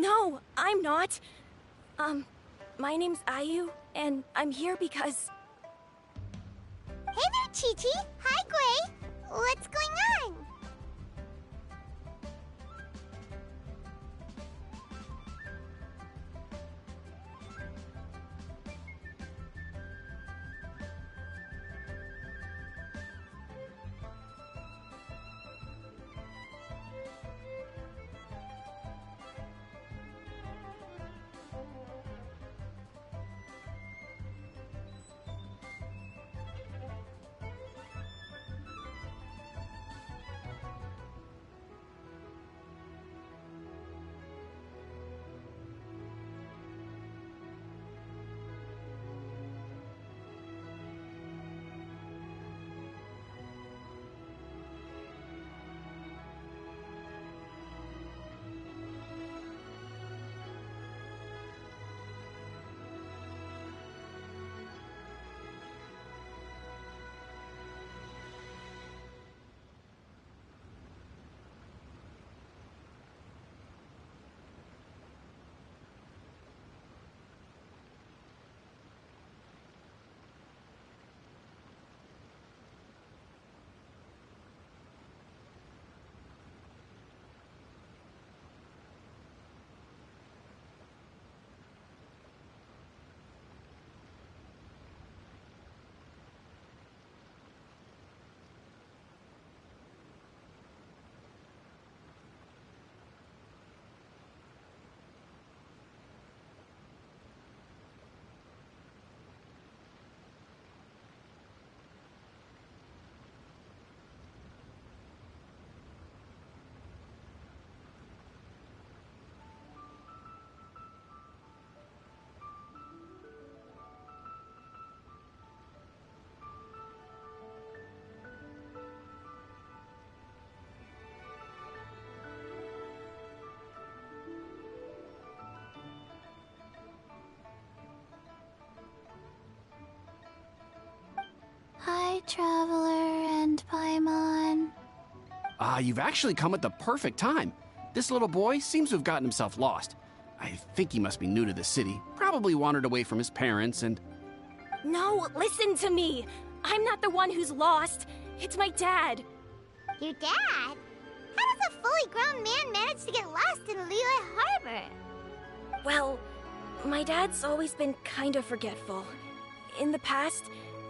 No, I'm not. My name's Ayu, and I'm here because... Hey there, Chi-Chi. Hi, Gray. What's going on? Hi, Traveler and Paimon. You've actually come at the perfect time. This little boy seems to have gotten himself lost. I think he must be new to the city. Probably wandered away from his parents and... No, listen to me. I'm not the one who's lost. It's my dad. Your dad? How does a fully grown man manage to get lost in Liyue Harbor? Well, my dad's always been kind of forgetful. In the past,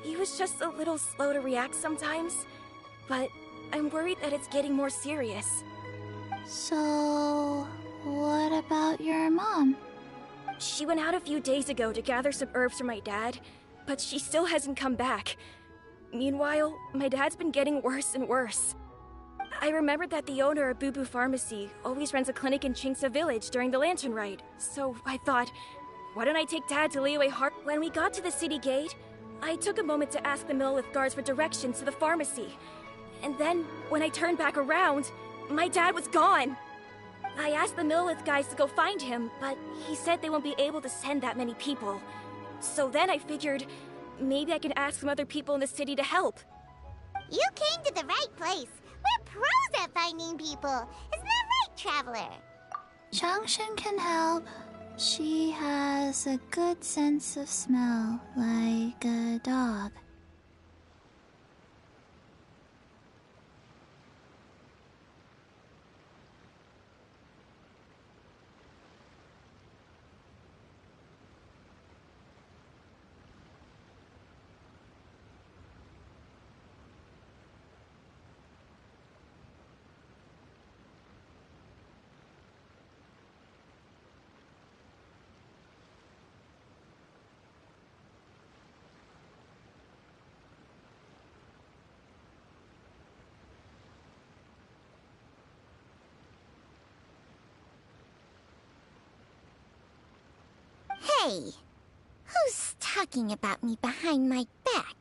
he was just a little slow to react sometimes. But I'm worried that it's getting more serious. So, what about your mom? She went out a few days ago to gather some herbs for my dad, but she still hasn't come back. Meanwhile, my dad's been getting worse and worse. I remembered that the owner of Boo Boo Pharmacy always runs a clinic in Chingsa Village during the Lantern Rite, so I thought, why don't I take Dad to Liyue Harbor? When we got to the city gate, I took a moment to ask the Millith guards for directions to the pharmacy. And then, when I turned back around, my dad was gone. I asked the Millith guys to go find him, but he said they won't be able to send that many people. So then I figured, maybe I can ask some other people in the city to help. You came to the right place. We're pros at finding people. Isn't that right, Traveler? Changshan can help. She has a good sense of smell, like a dog. Hey, who's talking about me behind my back?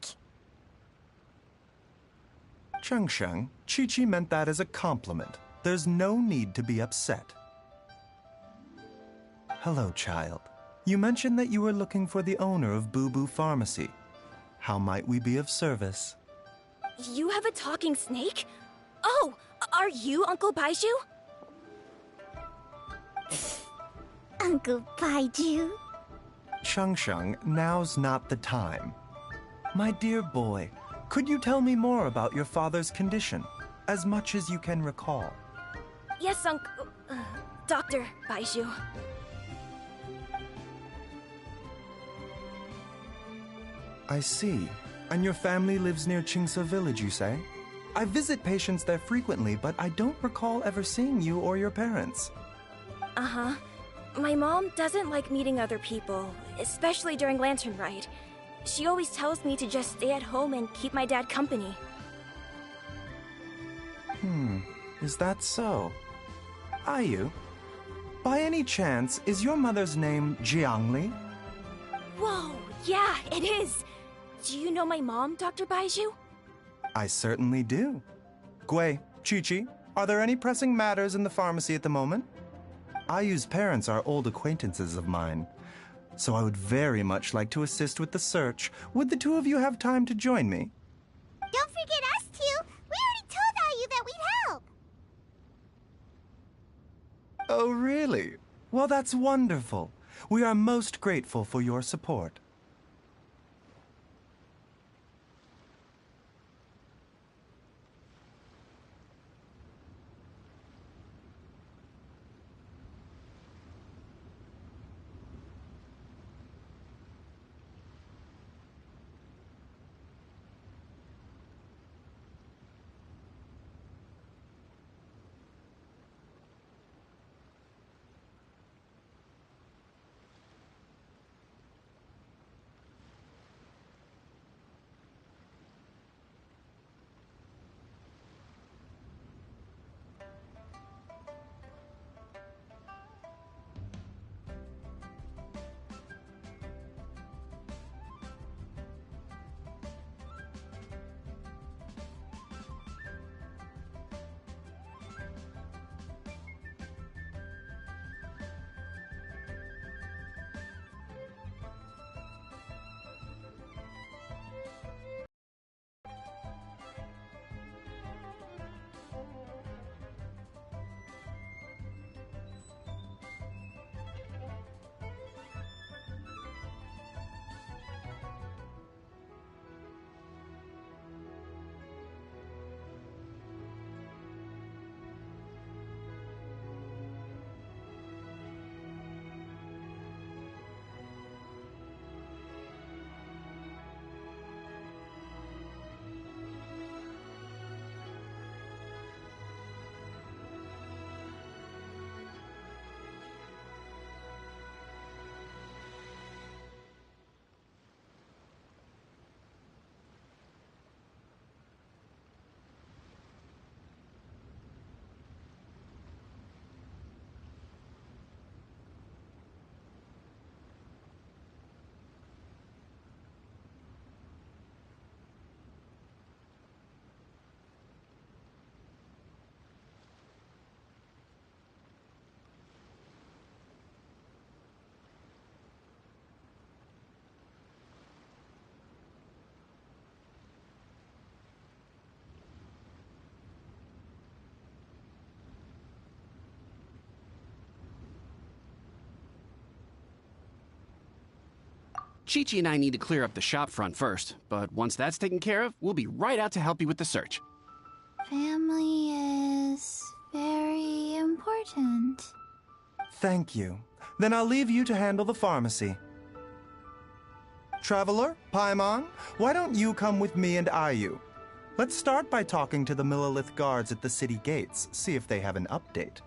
Chengsheng, Chi-Chi meant that as a compliment. There's no need to be upset. Hello, child. You mentioned that you were looking for the owner of Boo Boo Pharmacy. How might we be of service? You have a talking snake? Oh, are you Uncle Baizhu? Uncle Baiju. Sheng, now's not the time. My dear boy, could you tell me more about your father's condition, as much as you can recall? Yes, Dr. Baiju. I see. And your family lives near Qingse village, you say? I visit patients there frequently, but I don't recall ever seeing you or your parents. Uh-huh. My mom doesn't like meeting other people, especially during Lantern Rite. She always tells me to just stay at home and keep my dad company. Is that so? Ayu, by any chance, is your mother's name Jiangli? Whoa, yeah, it is! Do you know my mom, Dr. Baiju? I certainly do. Gui, Chi-Chi, are there any pressing matters in the pharmacy at the moment? Ayu's parents are old acquaintances of mine, so I would very much like to assist with the search. Would the two of you have time to join me? Don't forget us two. We already told Ayu that we'd help. Oh, really? Well, that's wonderful. We are most grateful for your support. Chi-Chi and I need to clear up the shop front first, but once that's taken care of, we'll be right out to help you with the search. Family is very important. Thank you. Then I'll leave you to handle the pharmacy. Traveler, Paimon, why don't you come with me and Ayu? Let's start by talking to the Millilith guards at the city gates, see if they have an update.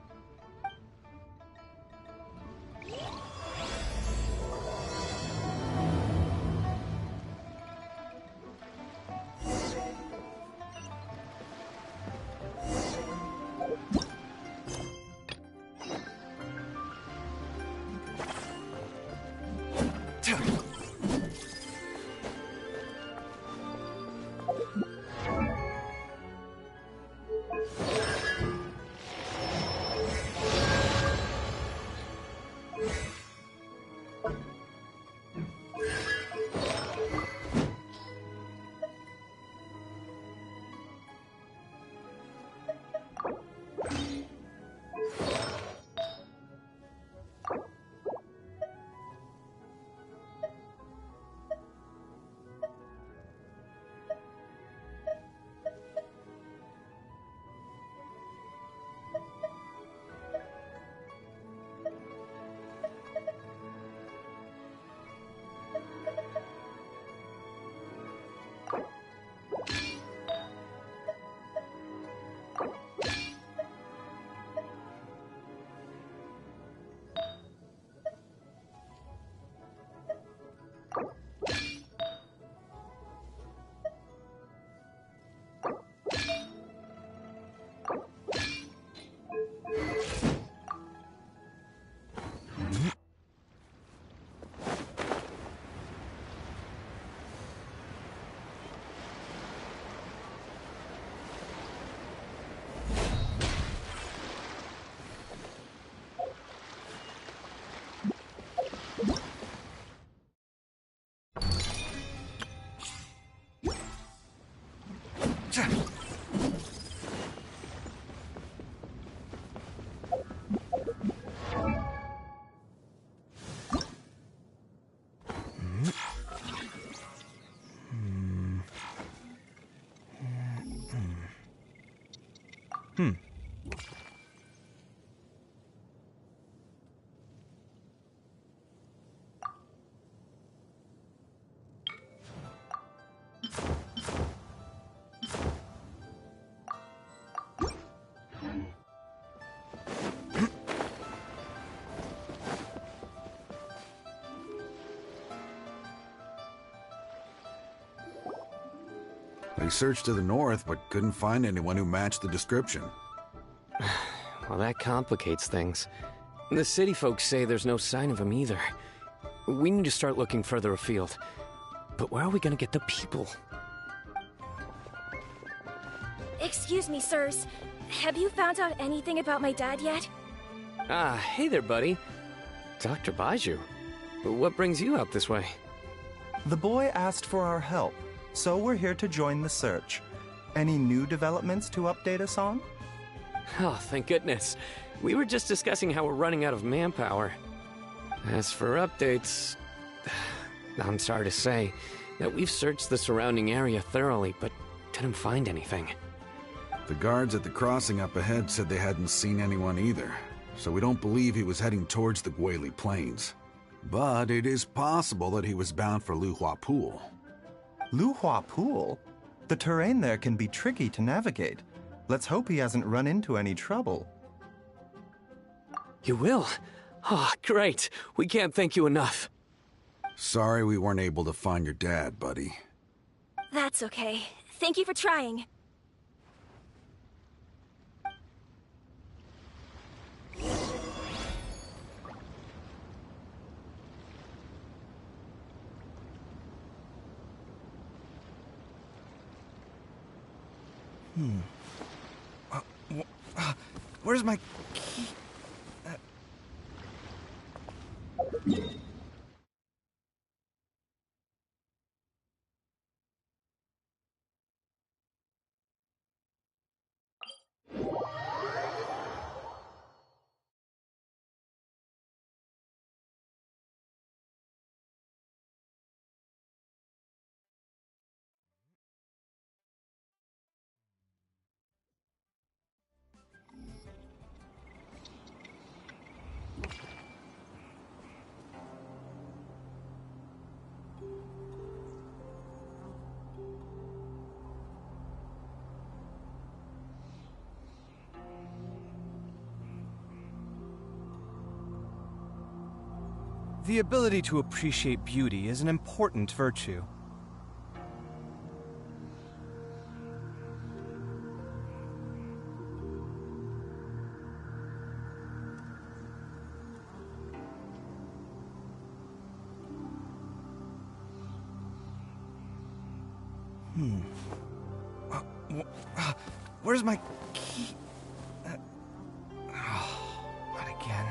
We searched to the north, but couldn't find anyone who matched the description. Well, that complicates things. The city folks say there's no sign of him either. We need to start looking further afield. But where are we gonna get the people? Excuse me, sirs. Have you found out anything about my dad yet? Ah, hey there, buddy. Dr. Baiju. What brings you out this way? The boy asked for our help, so we're here to join the search. Any new developments to update us on? Oh, thank goodness. We were just discussing how we're running out of manpower. As for updates, I'm sorry to say that we've searched the surrounding area thoroughly, but didn't find anything. The guards at the crossing up ahead said they hadn't seen anyone either, so we don't believe he was heading towards the Guili Plains. But it is possible that he was bound for Luhua Pool. Luhua Pool? The terrain there can be tricky to navigate. Let's hope he hasn't run into any trouble. You will? Oh, great. We can't thank you enough. Sorry we weren't able to find your dad, buddy. That's okay. Thank you for trying. Where's my key? The ability to appreciate beauty is an important virtue. Where's my key? Not again.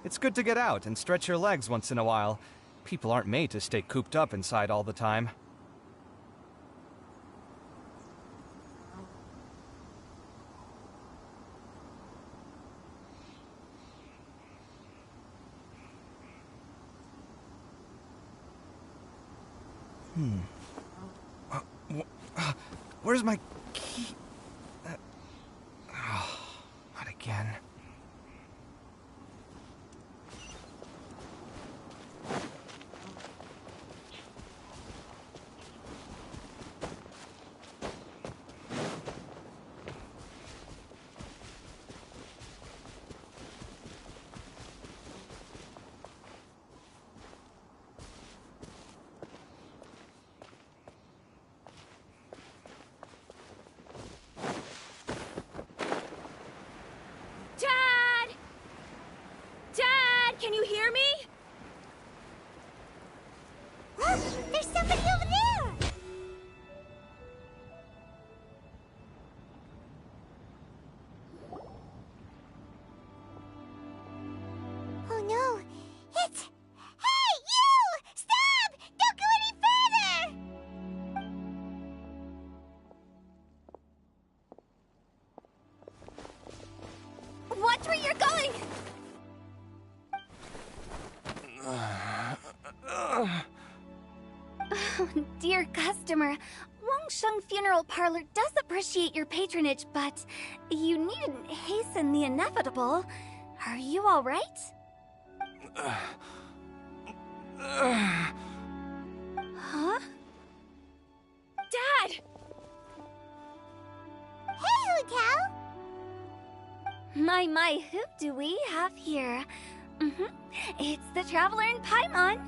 It's good to get out and stretch your legs once in a while. People aren't made to stay cooped up inside all the time. Where's my key? Not again. Dad! Dad, can you hear me? There's somebody over there! Oh no, it's... Hey, you! Stop! Don't go any further! Watch where you're going! Dear customer, Wangsheng Funeral Parlor does appreciate your patronage, but you needn't hasten the inevitable. Are you all right? Huh? Dad! Hey, Hu Tao! My, who do we have here? It's the Traveler in Paimon,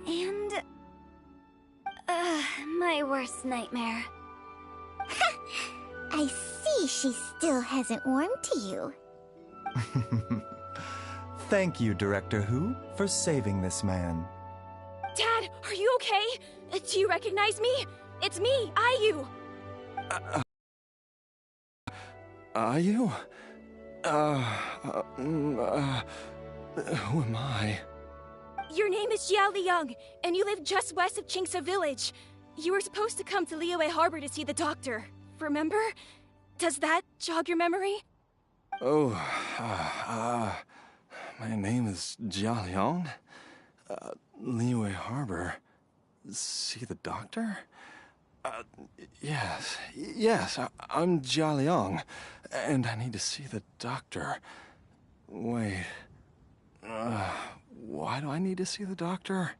and... my worst nightmare. I see she still hasn't warmed to you. Thank you, Director Hu, for saving this man. Dad, are you okay? Do you recognize me? It's me, Ayu. Ayu? Who am I? Your name is Xiao Liang, and you live just west of Qingsa Village. You were supposed to come to Liyue Harbor to see the doctor. Remember? Does that jog your memory? Oh, my name is Jia Liang. Liyue Harbor. See the doctor? Yes, I'm Jia Liang, and I need to see the doctor. Wait, why do I need to see the doctor?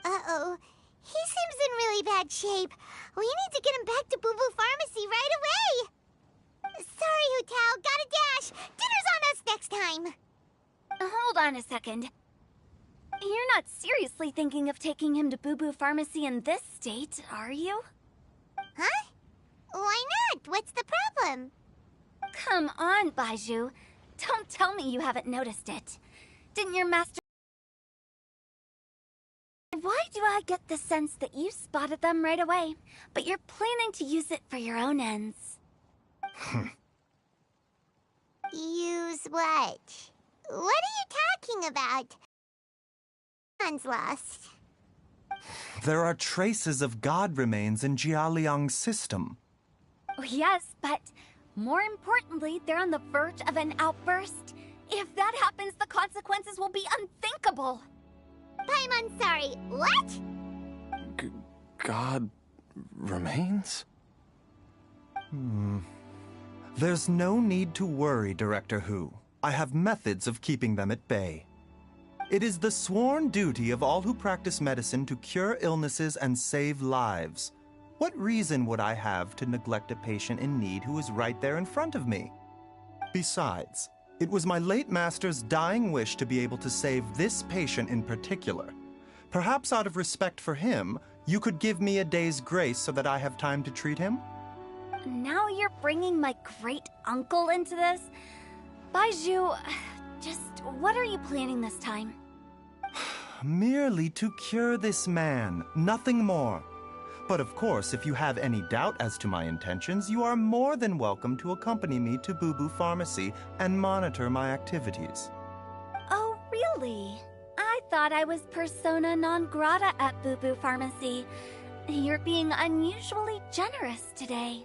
Uh-oh. He seems in really bad shape. We need to get him back to Boo Boo Pharmacy right away! Sorry, Hu Tao. Gotta dash. Dinner's on us next time. Hold on a second. You're not seriously thinking of taking him to Boo Boo Pharmacy in this state, are you? Huh? Why not? What's the problem? Come on, Baizhu. Don't tell me you haven't noticed it. Didn't your master... Why do I get the sense that you spotted them right away, but you're planning to use it for your own ends? Use what? What are you talking about? One's lost. There are traces of god remains in Jia Liang's system. Oh, yes, but more importantly, they're on the verge of an outburst. If that happens, the consequences will be unthinkable. Paimon, sorry. What? God remains? There's no need to worry, Director Hu. I have methods of keeping them at bay. It is the sworn duty of all who practice medicine to cure illnesses and save lives. What reason would I have to neglect a patient in need who is right there in front of me? Besides, it was my late master's dying wish to be able to save this patient in particular. Perhaps out of respect for him, you could give me a day's grace so that I have time to treat him? Now you're bringing my great-uncle into this? Baizhu, just what are you planning this time? Merely to cure this man, nothing more. But of course, if you have any doubt as to my intentions, you are more than welcome to accompany me to Boo Boo Pharmacy and monitor my activities. Oh, Really? I thought I was persona non grata at Boo Boo Pharmacy. You're being unusually generous today.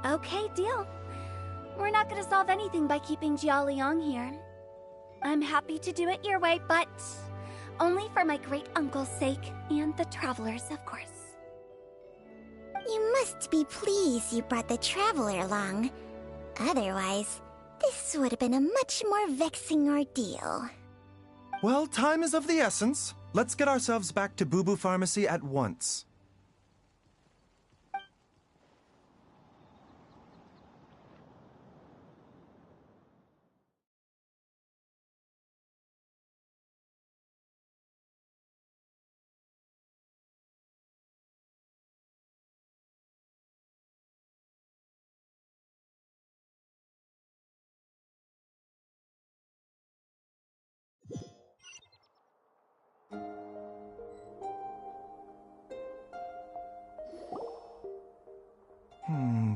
Okay, deal. We're not gonna solve anything by keeping Jialiang here. I'm happy to do it your way, but only for my great-uncle's sake and the travelers, of course. You must be pleased you brought the traveler along. Otherwise, this would have been a much more vexing ordeal. Well, time is of the essence. Let's get ourselves back to Boo Boo Pharmacy at once.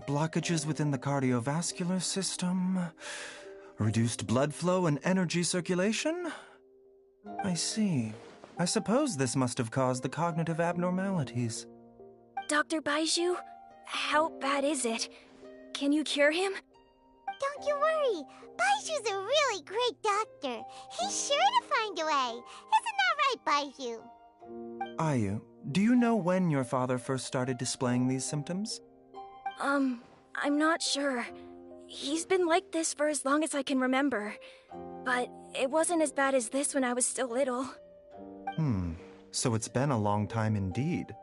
Blockages within the cardiovascular system, reduced blood flow and energy circulation? I see. I suppose this must have caused the cognitive abnormalities. Dr. Baiju, how bad is it? Can you cure him? Don't you worry. Baiju's a really great doctor. He's sure to find a way. Isn't that right, Baiju? Ayu, do you know when your father first started displaying these symptoms? I'm not sure. He's been like this for as long as I can remember. But it wasn't as bad as this when I was still little. So it's been a long time indeed.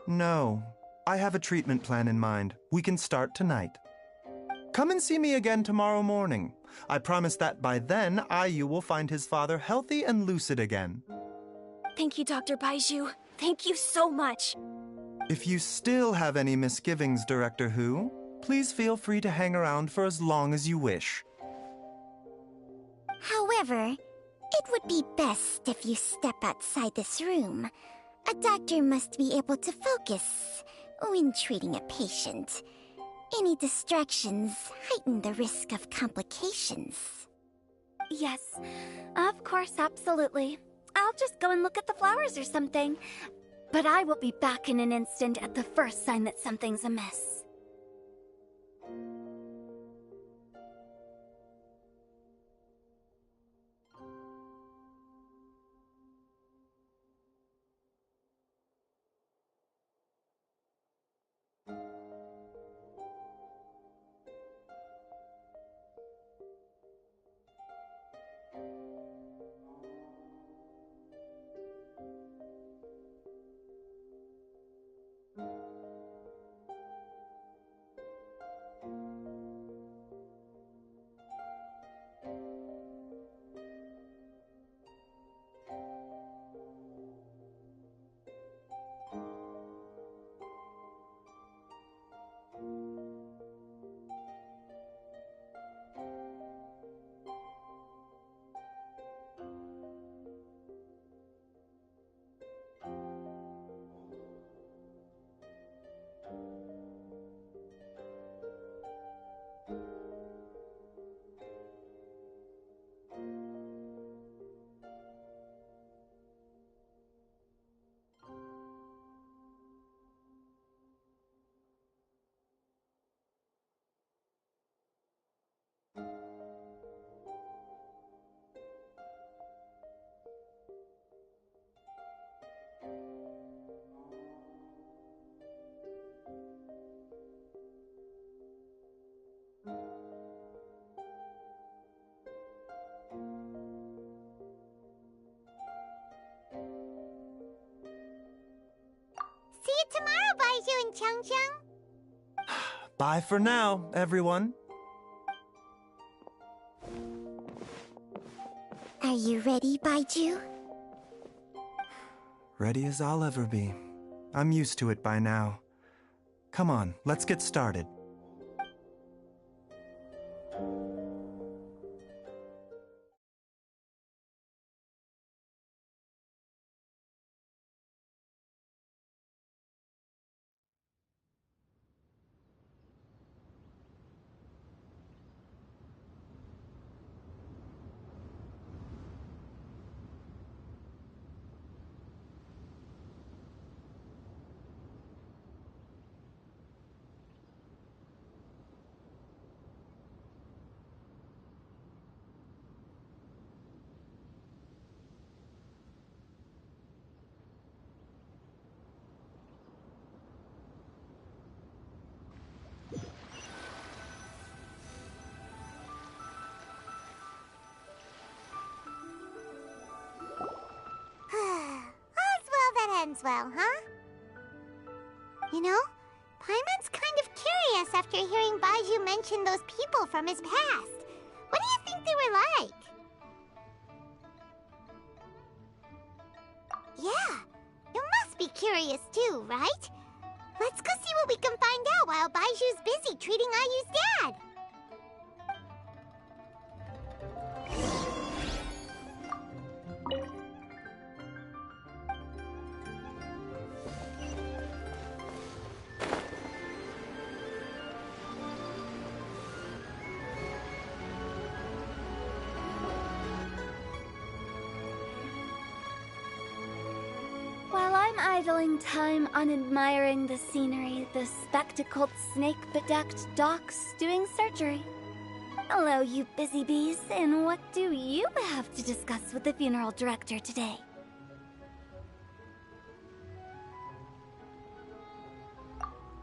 No, I have a treatment plan in mind. We can start tonight. Come and see me again tomorrow morning. I promise that by then, Ayu will find his father healthy and lucid again. Thank you, Dr. Baiju. Thank you so much. If you still have any misgivings, Director Hu, please feel free to hang around for as long as you wish. However, it would be best if you step outside this room. A doctor must be able to focus when treating a patient. Any distractions heighten the risk of complications. Yes, of course, absolutely. I'll just go and look at the flowers or something. But I will be back in an instant at the first sign that something's amiss. See you tomorrow, Baizhu and Changcheng. Bye for now, everyone. Are you ready, Baizhu? Ready as I'll ever be. I'm used to it by now. Come on, let's get started. All's well that ends well, huh? You know, Paimon's kind of curious after hearing Baizhu mention those people from his past. What do you think they were like? Yeah, you must be curious too, right? Let's go see what we can find out while Baizhu's busy treating Ayu's dad. While I'm idling time on admiring the scenery, the spectacled snake-bedecked doc's doing surgery. Hello, you busy bees, and what do you have to discuss with the funeral director today?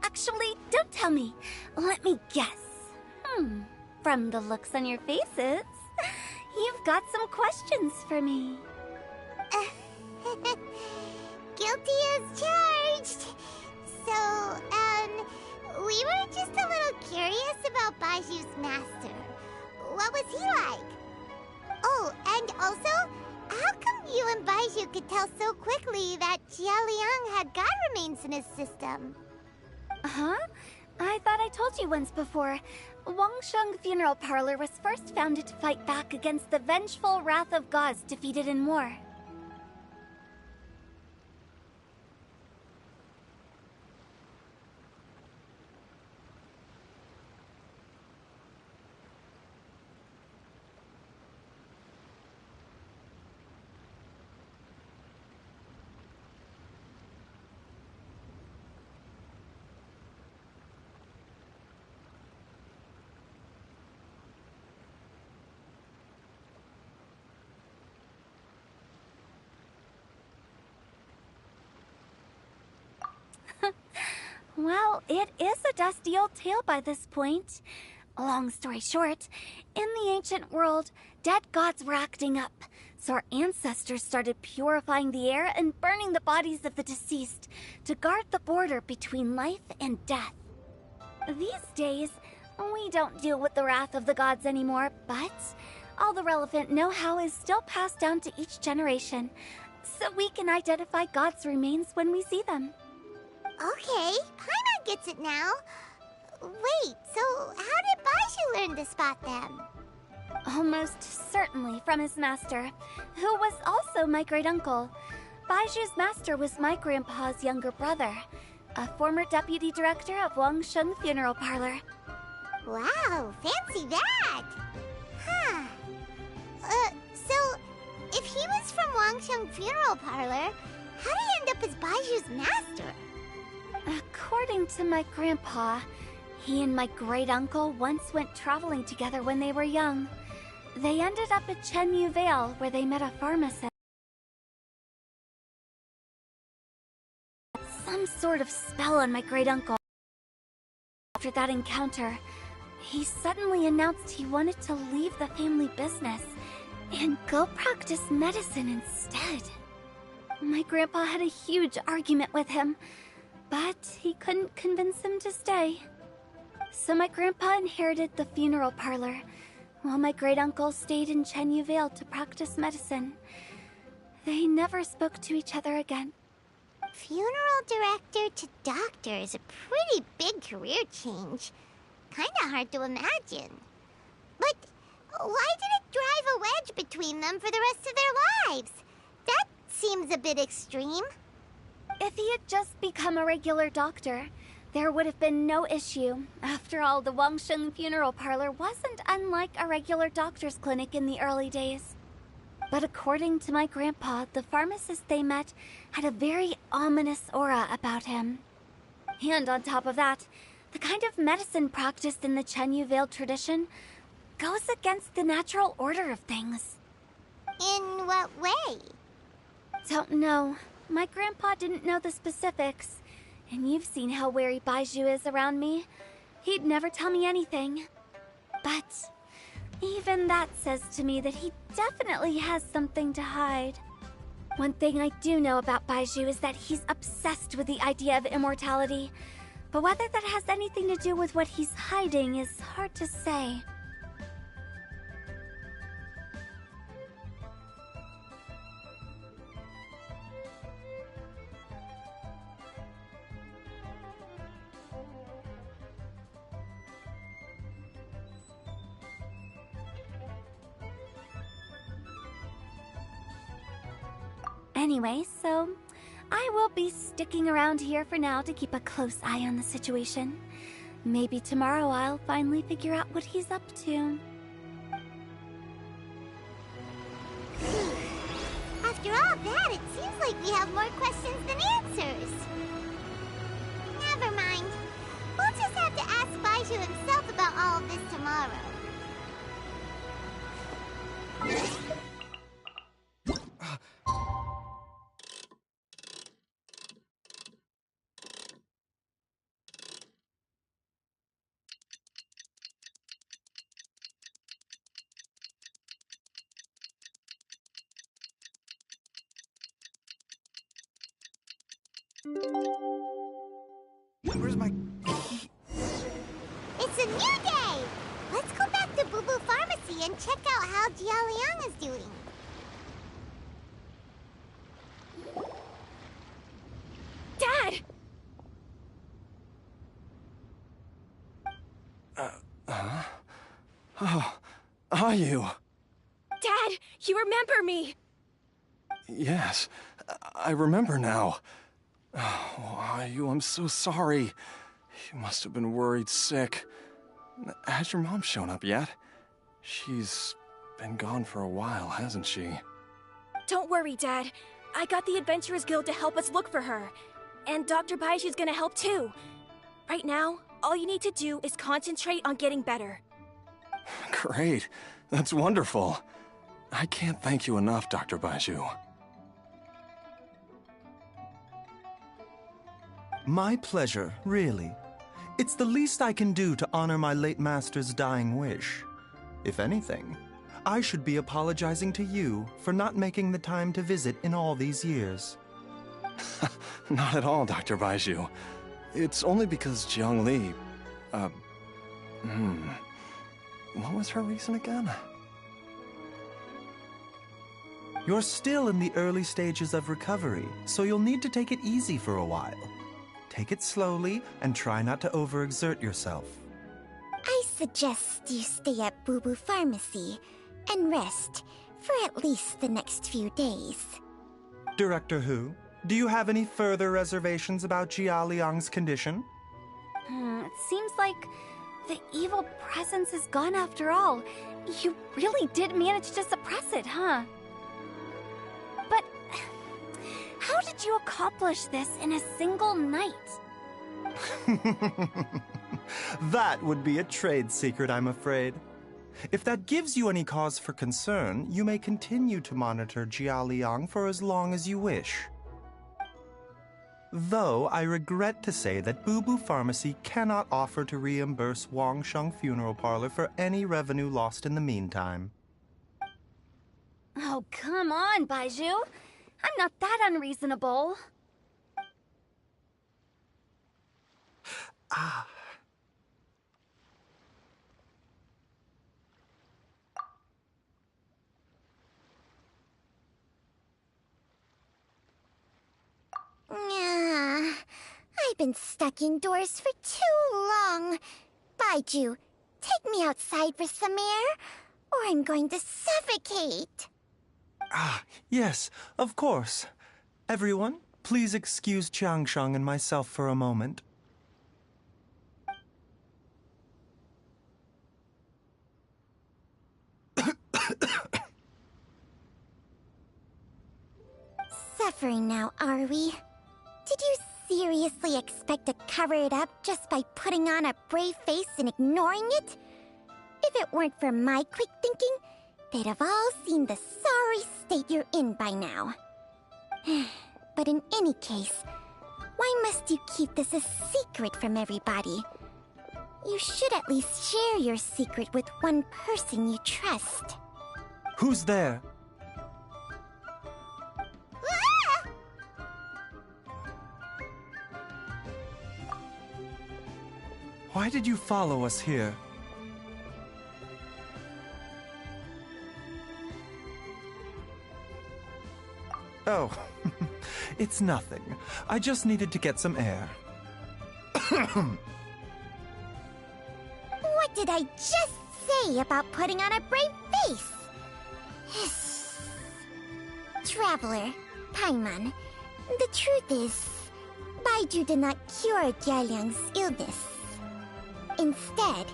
Actually, don't tell me. Let me guess. From the looks on your faces, you've got some questions for me. Guilty as charged. So, we were just a little curious about Baizhu's master. What was he like? Oh, and also, how come you and Baizhu could tell so quickly that Jialiang had god remains in his system? Huh? I thought I told you once before. Wangsheng Funeral Parlor was first founded to fight back against the vengeful wrath of gods defeated in war. Well, it is a dusty old tale by this point. Long story short, in the ancient world, dead gods were acting up, so our ancestors started purifying the air and burning the bodies of the deceased to guard the border between life and death. These days, we don't deal with the wrath of the gods anymore, but all the relevant know-how is still passed down to each generation, so we can identify gods' remains when we see them. Okay, Paimon gets it now. Wait, so how did Baizhu learn to spot them? Almost certainly from his master, who was also my great-uncle. Baizhu's master was my grandpa's younger brother, a former deputy director of Wangsheng Funeral Parlor. Wow, fancy that! Huh. So, if he was from Wangsheng Funeral Parlor, how did he end up as Baizhu's master? According to my grandpa, he and my great-uncle once went traveling together when they were young. They ended up at Chenyu Vale, where they met a pharmacist. Some sort of spell on my great-uncle. After that encounter, he suddenly announced he wanted to leave the family business and go practice medicine instead. My grandpa had a huge argument with him, but he couldn't convince him to stay. So my grandpa inherited the funeral parlor, while my great-uncle stayed in Chenyu Vale to practice medicine. They never spoke to each other again. Funeral director to doctor is a pretty big career change. Kinda hard to imagine. But why did it drive a wedge between them for the rest of their lives? That seems a bit extreme. If he had just become a regular doctor, there would have been no issue. After all, the Wangsheng Funeral Parlor wasn't unlike a regular doctor's clinic in the early days. But according to my grandpa, the pharmacist they met had a very ominous aura about him. And on top of that, the kind of medicine practiced in the Chenyu Vale tradition goes against the natural order of things. In what way? Don't know. My grandpa didn't know the specifics. And you've seen how wary Baizhu is around me. He'd never tell me anything. But even that says to me that he definitely has something to hide. One thing I do know about Baizhu is that he's obsessed with the idea of immortality. But whether that has anything to do with what he's hiding is hard to say. Anyway, so I will be sticking around here for now to keep a close eye on the situation. Maybe tomorrow I'll finally figure out what he's up to. After all that, it seems like we have more questions than answers. Never mind. We'll just have to ask Baizhu himself about all of this tomorrow. Where's my... It's a new day! Let's go back to Boo Boo Pharmacy and check out how Jialiang is doing. Dad! Huh? Oh, are you? Dad, you remember me! Yes, I remember now. Oh, are you? I'm so sorry. You must have been worried sick. Has your mom shown up yet? She's been gone for a while, hasn't she? Don't worry, Dad. I got the Adventurers Guild to help us look for her. And Dr. Baiju's gonna help too. Right now, all you need to do is concentrate on getting better. Great. That's wonderful. I can't thank you enough, Dr. Baiju. My pleasure, really. It's the least I can do to honor my late master's dying wish. If anything, I should be apologizing to you for not making the time to visit in all these years. Not at all, Dr. Baiju. It's only because Jiang Li... What was her reason again? You're still in the early stages of recovery, so you'll need to take it easy for a while. Take it slowly and try not to overexert yourself. I suggest you stay at Boo Boo Pharmacy and rest for at least the next few days. Director Hu, do you have any further reservations about Jia Liang's condition? It seems like the evil presence is gone after all. You really did manage to suppress it, huh? But how did you accomplish this in a single night? That would be a trade secret, I'm afraid. If that gives you any cause for concern, you may continue to monitor Jia Liang for as long as you wish. Though I regret to say that Boo Boo Pharmacy cannot offer to reimburse Wangsheng Funeral Parlor for any revenue lost in the meantime. Oh, come on, Baiju. I'm not that unreasonable. I've been stuck indoors for too long. Baiju, take me outside for some air, or I'm going to suffocate. Yes, of course. Everyone, please excuse Changsheng and myself for a moment. Suffering now, are we? Did you seriously expect to cover it up just by putting on a brave face and ignoring it? If it weren't for my quick thinking, they'd have all seen the sorry state you're in by now. But in any case, why must you keep this a secret from everybody? You should at least share your secret with one person you trust. Who's there? Why did you follow us here? Oh, it's nothing. I just needed to get some air. What did I just say about putting on a brave face? Traveler, Paimon, the truth is, Baiju did not cure Jialiang's illness. Instead,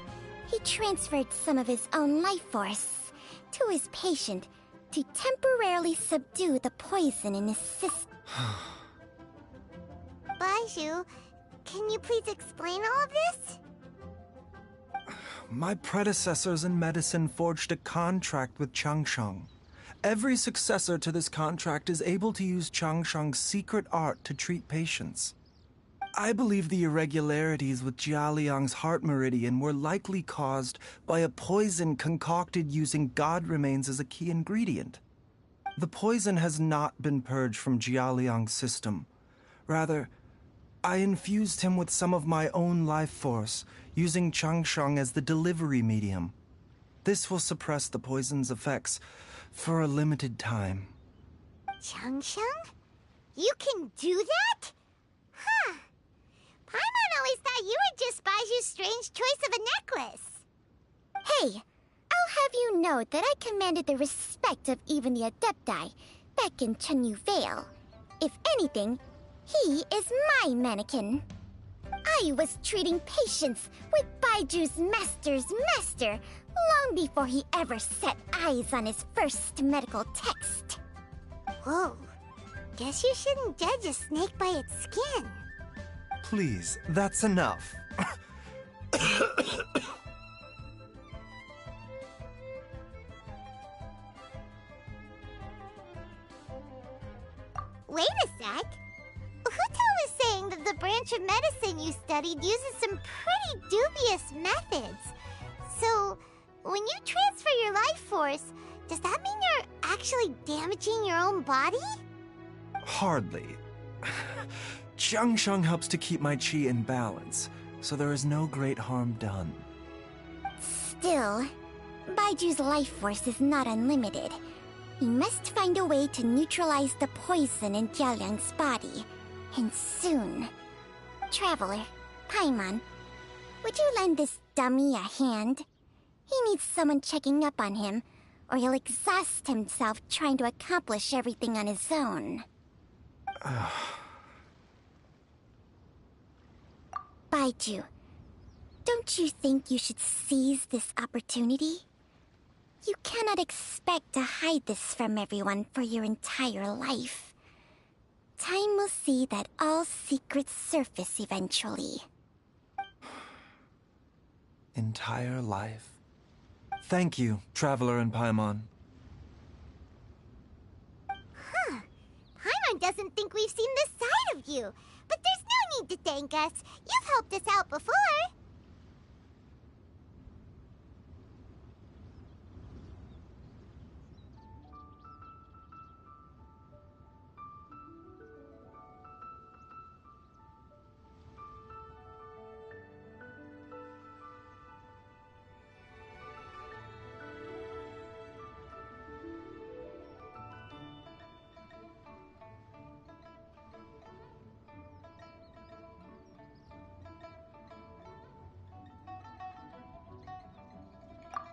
he transferred some of his own life force to his patient to temporarily subdue the poison in his system. Baiju, can you please explain all of this? My predecessors in medicine forged a contract with Changsheng. Every successor to this contract is able to use Changsheng's secret art to treat patients. I believe the irregularities with Jia Liang's heart meridian were likely caused by a poison concocted using god remains as a key ingredient. The poison has not been purged from Jia Liang's system. Rather, I infused him with some of my own life force, using Changsheng as the delivery medium. This will suppress the poison's effects for a limited time. Changsheng? You can do that? Huh. Paimon always thought you were just Baiju's strange choice of a necklace. Hey, have you know that I commanded the respect of even the Adepti back in Chenyu Vale. If anything, he is my mannequin. I was treating patients with Baiju's master's master long before he ever set eyes on his first medical text. Whoa. Guess you shouldn't judge a snake by its skin. Please, that's enough. Wait a sec. Huto was saying that the branch of medicine you studied uses some pretty dubious methods. So, when you transfer your life force, does that mean you're actually damaging your own body? Hardly. Jiangsheng helps to keep my chi in balance, so there is no great harm done. Still, Baiju's life force is not unlimited. He must find a way to neutralize the poison in Jialiang's body. And soon. Traveler, Paimon, would you lend this dummy a hand? He needs someone checking up on him, or he'll exhaust himself trying to accomplish everything on his own. Baiju, don't you think you should seize this opportunity? You cannot expect to hide this from everyone for your entire life. Time will see that all secrets surface eventually. Entire life? Thank you, Traveler and Paimon. Huh. Paimon doesn't think we've seen this side of you. But there's no need to thank us. You've helped us out before.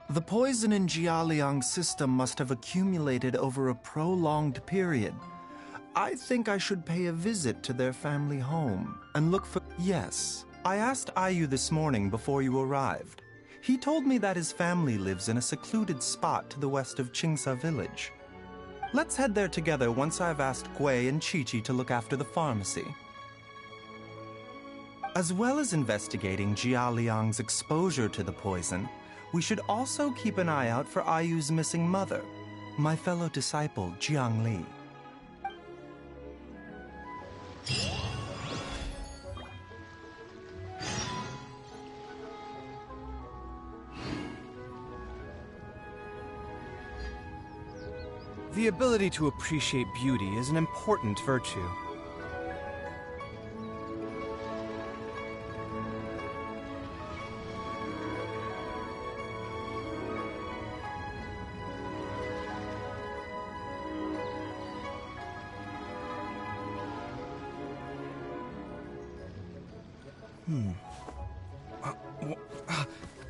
The poison in Jialiang's system must have accumulated over a prolonged period. I think I should pay a visit to their family home and look for... Yes, I asked Ayu this morning before you arrived. He told me that his family lives in a secluded spot to the west of Qingsa village. Let's head there together once I've asked Gui and Qiqi to look after the pharmacy. As well as investigating Jialiang's exposure to the poison, we should also keep an eye out for Ayu's missing mother, my fellow disciple, Jiang Li. The ability to appreciate beauty is an important virtue.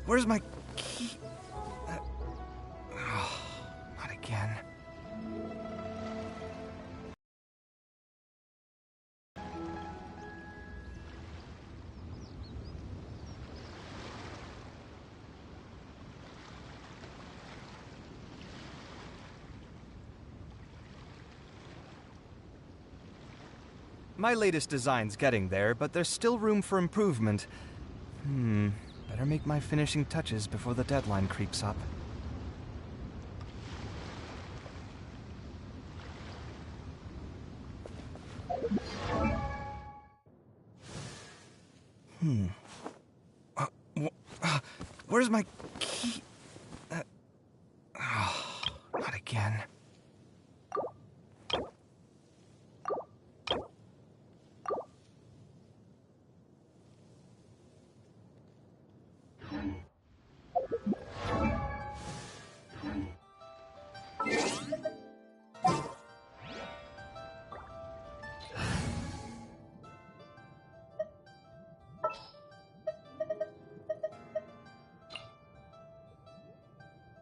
Where's my key? Not again. My latest design's getting there, but there's still room for improvement. Better make my finishing touches before the deadline creeps up. Where's my key? Not again.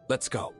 Let's go.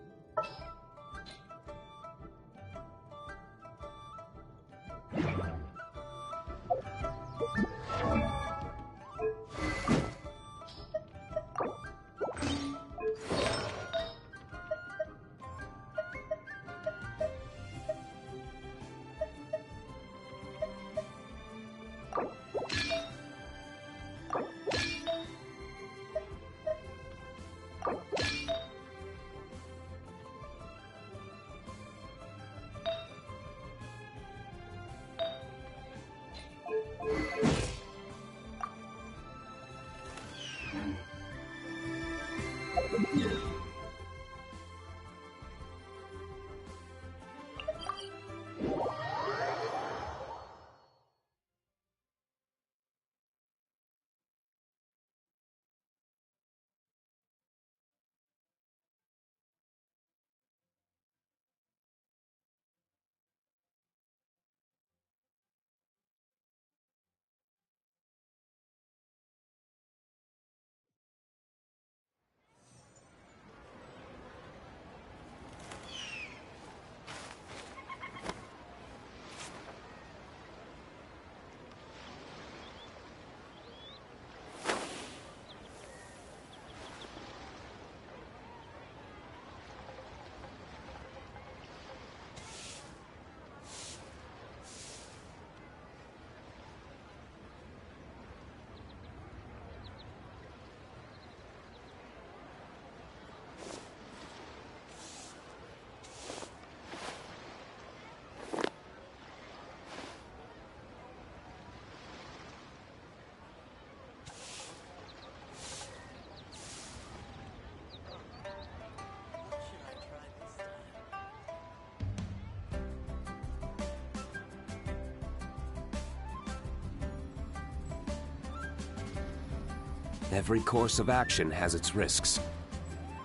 Every course of action has its risks.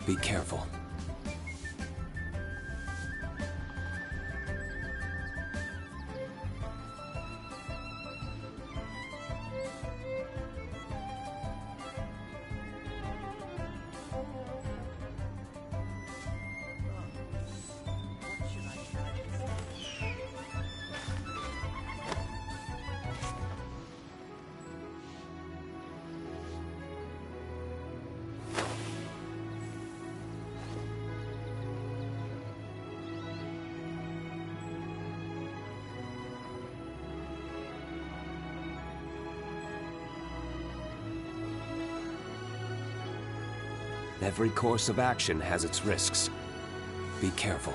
Be careful. Every course of action has its risks. Be careful.